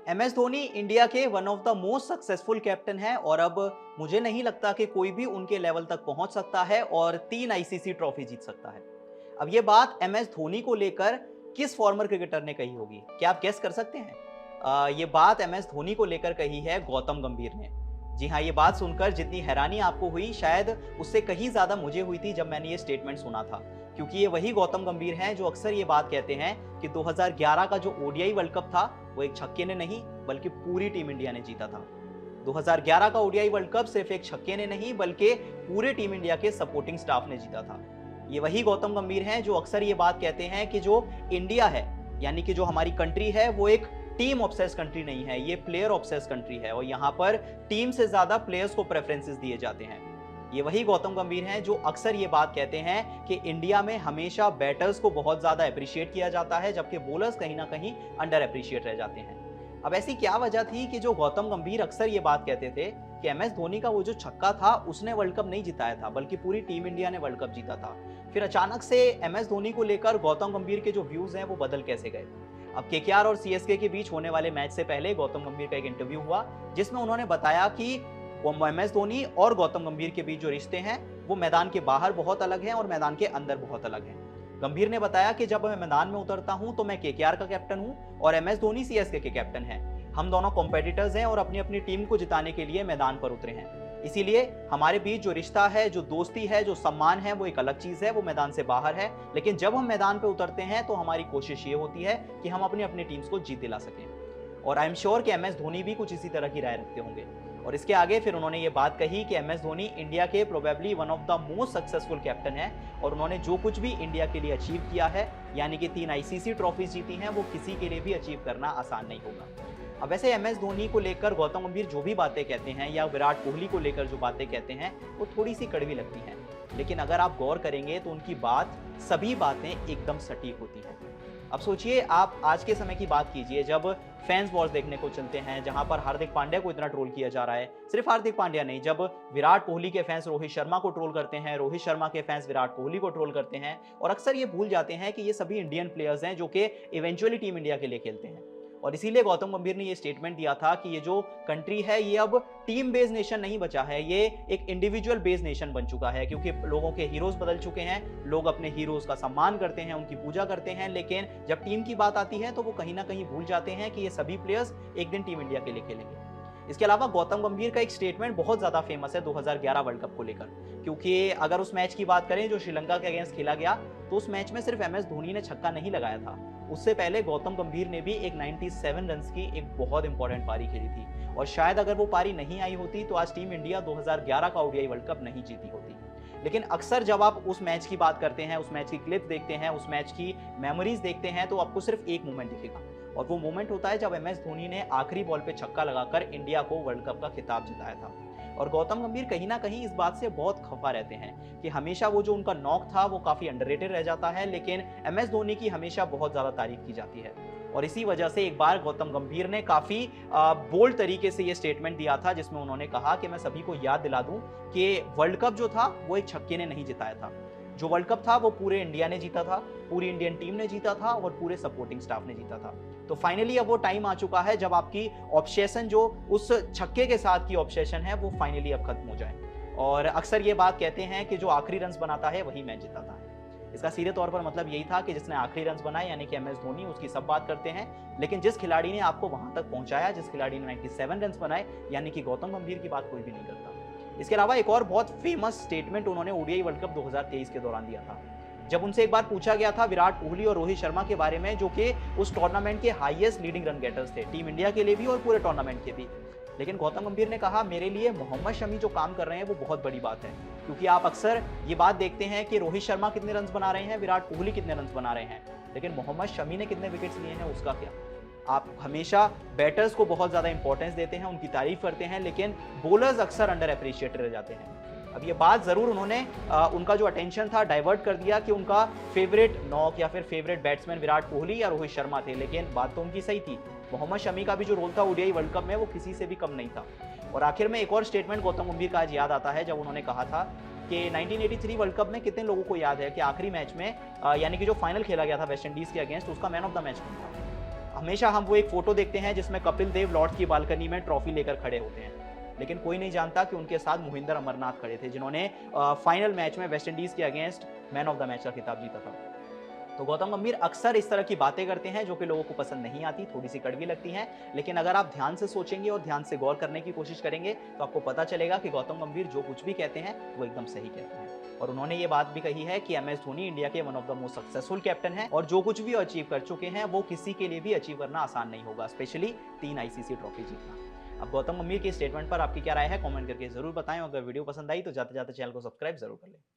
M S Dhoni India के one of the most successful captain हैं और अब मुझे नहीं लगता कि कोई भी उनके लेवल तक पहुंच सकता है और 3 आईसीसी ट्रॉफी जीत सकता है। अब ये बात एम एस धोनी को लेकर किस फॉर्मर क्रिकेटर ने कही होगी, क्या आप गेस कर सकते हैं? ये बात एम एस धोनी को लेकर कही है गौतम गंभीर ने। जी हाँ, ये बात सुनकर जितनी हैरानी आपको हुई, शायद उससे कहीं ज्यादा मुझे हुई थी जब मैंने ये स्टेटमेंट सुना था, क्योंकि ये वही गौतम गंभीर हैं जो अक्सर ये बात कहते हैं कि 2011 का जो ओडीआई वर्ल्ड कप था वो एक छक्के ने नहीं बल्कि पूरी टीम इंडिया ने जीता था। 2011 का ओडीआई वर्ल्ड कप सिर्फ एक छक्के ने नहीं बल्कि पूरे टीम इंडिया के सपोर्टिंग स्टाफ ने जीता था। ये वही गौतम गंभीर हैं जो अक्सर ये बात कहते हैं कि जो इंडिया है, यानी कि जो हमारी कंट्री है, वो एक टीम ऑब्सेस कंट्री नहीं है, ये प्लेयर ऑब्सेस कंट्री है और यहाँ पर टीम से ज्यादा प्लेयर्स को प्रेफरेंसेस दिए जाते हैं। ये वही गौतम गंभीर हैं जो अक्सर ये बात कहते हैं कि इंडिया में हमेशा बैटर्स को बहुत ज्यादा अप्रिशिएट किया जाता है जबकि बॉलर्स कहीं ना कहीं अंडर अप्रिशिएट रह जाते हैं। अब ऐसी क्या वजह थी कि जो गौतम गंभीर अक्सर ये बात कहते थे कि एम एस धोनी का वो जो छक्का था उसने वर्ल्ड कप नहीं जिताया था बल्कि पूरी टीम इंडिया ने वर्ल्ड कप जीता था, फिर अचानक से एम एस धोनी को लेकर गौतम गंभीर के जो व्यूज हैं वो बदल कैसे गए? अब केकेआर और सीएसके के बीच होने वाले मैच से पहले गौतम गंभीर का एक इंटरव्यू हुआ जिसमें उन्होंने बताया कि एम एस धोनी और गौतम गंभीर के बीच जो रिश्ते हैं वो मैदान के बाहर बहुत अलग हैं और मैदान के अंदर बहुत अलग हैं। गंभीर ने बताया कि जब मैं मैदान में उतरता हूं तो मैं केकेआर का कैप्टन हूं और एम एस धोनी सीएसके के कैप्टन हैं। हम दोनों कॉम्पिटिटर्स हैं और अपनी अपनी टीम को जिताने के लिए मैदान पर उतरे हैं। इसीलिए हमारे बीच जो रिश्ता है, जो दोस्ती है, जो सम्मान है, वो एक अलग चीज है, वो मैदान से बाहर है। लेकिन जब हम मैदान पे उतरते हैं तो हमारी कोशिश ये होती है कि हम अपनी अपनी टीम्स को जीत दिला सकें। और आई एम श्योर कि एम एस धोनी भी कुछ इसी तरह की राय रखते होंगे। और इसके आगे फिर उन्होंने ये बात कही कि एम एस धोनी इंडिया के probably one of the most successful captain है और उन्होंने जो कुछ भी इंडिया के लिए अचीव किया है, यानी कि 3 आईसीसी ट्रॉफीज जीती हैं, वो किसी के लिए भी अचीव करना आसान नहीं होगा। अब वैसे एम एस धोनी को लेकर गौतम गंभीर जो भी बातें कहते हैं या विराट कोहली को लेकर जो बातें कहते हैं वो थोड़ी सी कड़वी लगती हैं, लेकिन अगर आप गौर करेंगे तो उनकी बात, सभी बातें एकदम सटीक होती हैं। अब सोचिए, आप आज के समय की बात कीजिए जब फैंस वॉर्स देखने को चलते हैं जहां पर हार्दिक पांड्या को इतना ट्रोल किया जा रहा है। सिर्फ हार्दिक पांड्या नहीं, जब विराट कोहली के फैंस रोहित शर्मा को ट्रोल करते हैं, रोहित शर्मा के फैंस विराट कोहली को ट्रोल करते हैं और अक्सर ये भूल जाते हैं कि ये सभी इंडियन प्लेयर्स हैं जो कि इवेंचुअली टीम इंडिया के लिए खेलते हैं। और इसीलिए गौतम गंभीर ने ये स्टेटमेंट दिया था कि ये जो कंट्री है ये अब टीम बेस्ड नेशन नहीं बचा है, ये एक इंडिविजुअल बेस्ड नेशन बन चुका है, क्योंकि लोगों के हीरोज बदल चुके हैं। लोग अपने हीरोज का सम्मान करते हैं, उनकी पूजा करते हैं, लेकिन जब टीम की बात आती है तो वो कहीं ना कहीं भूल जाते हैं कि ये सभी प्लेयर्स एक दिन टीम इंडिया के लिए खेलेंगे। इसके अलावा गौतम गंभीर का एक स्टेटमेंट बहुत ज्यादा फेमस है 2011 वर्ल्ड कप को लेकर, क्योंकि अगर उस मैच की बात करें जो श्रीलंका के अगेंस्ट खेला गया तो उस मैच में सिर्फ एम एस धोनी ने छक्का नहीं लगाया था, उससे पहले गौतम गंभीर ने भी एक 97 रन्स की एक बहुत इंपॉर्टेंट पारी खेली थी और शायद अगर वो पारी नहीं आई होती तो आज टीम इंडिया 2011 का ओडीआई वर्ल्ड कप नहीं जीती होती। लेकिन अक्सर जब आप उस मैच की बात करते हैं, उस मैच की क्लिप देखते हैं, उस मैच की मेमोरीज देखते हैं तो आपको सिर्फ एक मोमेंट दिखेगा और वो मोमेंट होता है जब एम एस धोनी ने आखिरी बॉल पे छक्का लगाकर इंडिया को वर्ल्ड कप का खिताब जिताया था। और गौतम गंभीर कहीं ना कहीं इस बात से बहुत खफा रहते हैं कि हमेशा वो जो उनका नॉक था वो काफी अंडररेटेड रह जाता है, लेकिन एम एस धोनी की हमेशा बहुत ज्यादा तारीफ की जाती है। और इसी वजह से एक बार गौतम गंभीर ने काफी बोल्ड तरीके से ये स्टेटमेंट दिया था जिसमें उन्होंने कहा कि मैं सभी को याद दिला दूं कि वर्ल्ड कप जो था वो एक छक्के ने नहीं जिताया था, जो वर्ल्ड कप था वो पूरे इंडिया ने जीता था, पूरी इंडियन टीम ने जीता था और पूरे सपोर्टिंग स्टाफ ने जीता था। तो फाइनली अब वो टाइम आ चुका है जब आपकी ऑब्सेशन, जो उस छक्के के साथ की ऑब्सेशन है, वो फाइनली अब खत्म हो जाए। और अक्सर ये बात कहते हैं कि जो आखिरी रन्स बनाता है वही मैच जिताता है। इसका सीधे तौर पर मतलब यही था कि जिसने आखिरी रन्स बनाए यानी कि एम एस धोनी, उसकी सब बात करते हैं, लेकिन जिस खिलाड़ी ने आपको वहां तक पहुंचाया, जिस खिलाड़ी ने 97 रन्स बनाए, यानी कि गौतम गंभीर की बात कोई भी नहीं करता। इसके अलावा एक और बहुत फेमस स्टेटमेंट उन्होंने ओडीआई वर्ल्ड कप 2023 के दौरान दिया था, जब उनसे एक बार पूछा गया था विराट कोहली और रोहित शर्मा के बारे में, जो कि उस टूर्नामेंट के हाईएस्ट लीडिंग रन गेटर्स थे टीम इंडिया के लिए भी और पूरे टूर्नामेंट के भी। लेकिन गौतम गंभीर ने कहा, मेरे लिए मोहम्मद शमी जो काम कर रहे हैं वो बहुत बड़ी बात है, क्योंकि आप अक्सर ये बात देखते हैं कि रोहित शर्मा कितने रन बना रहे हैं, विराट कोहली कितने रन बना रहे हैं, लेकिन मोहम्मद शमी ने कितने विकेट्स लिए हैं उसका क्या? आप हमेशा बैटर्स को बहुत ज्यादा इंपॉर्टेंस देते हैं, उनकी तारीफ करते हैं, लेकिन बॉलर्स अक्सर अंडर अप्रिशिएटेड रह जाते हैं। अब ये बात जरूर उन्होंने उनका जो अटेंशन था डाइवर्ट कर दिया कि उनका फेवरेट नॉक या फिर फेवरेट बैट्समैन विराट कोहली या रोहित शर्मा थे, लेकिन बात तो उनकी सही थी। मोहम्मद शमी का भी जो रोल था ओडीआई वर्ल्ड कप में वो किसी से भी कम नहीं था। और आखिर में एक और स्टेटमेंट गौतम गंभीर का आज याद आता है जब उन्होंने कहा था कि 1983 वर्ल्ड कप में कितने लोगों को याद है कि आखिरी मैच में यानी कि जो फाइनल खेला गया था वेस्ट इंडीज के अगेंस्ट, उसका मैन ऑफ द मैच कौन था? हमेशा हम वो एक फोटो देखते हैं जिसमें कपिल देव लॉर्ड्स की बालकनी में ट्रॉफी लेकर खड़े होते हैं, लेकिन कोई नहीं जानता कि उनके साथ मोहिंदर अमरनाथ खड़े थे, जिन्होंने फाइनल मैच में वेस्ट इंडीज के against man of the match का खिताब जीता था। तो गौतम गंभीर अक्सर इस तरह की बातें करते हैं जो कि लोगों को पसंद नहीं आती, थोड़ी सी कड़वी लगती हैं, लेकिन अगर आप ध्यान से सोचेंगे और ध्यान से गौर करने की कोशिश करेंगे तो आपको पता चलेगा कि गौतम गंभीर जो कुछ भी कहते हैं वो एकदम सही कहते हैं। और उन्होंने ये बात भी कही है कि एमएस धोनी इंडिया के one of the most successful captain हैं और जो कुछ भी अचीव कर चुके हैं वो किसी के लिए भी अचीव करना आसान नहीं होगा, स्पेशली 3 आईसीसी ट्रॉफी जीतना। अब गौतम गंभीर के स्टेटमेंट पर आपकी क्या राय है, कमेंट करके जरूर बताएं। अगर वीडियो पसंद आई तो जाते जाते चैनल को सब्सक्राइब जरूर कर लें।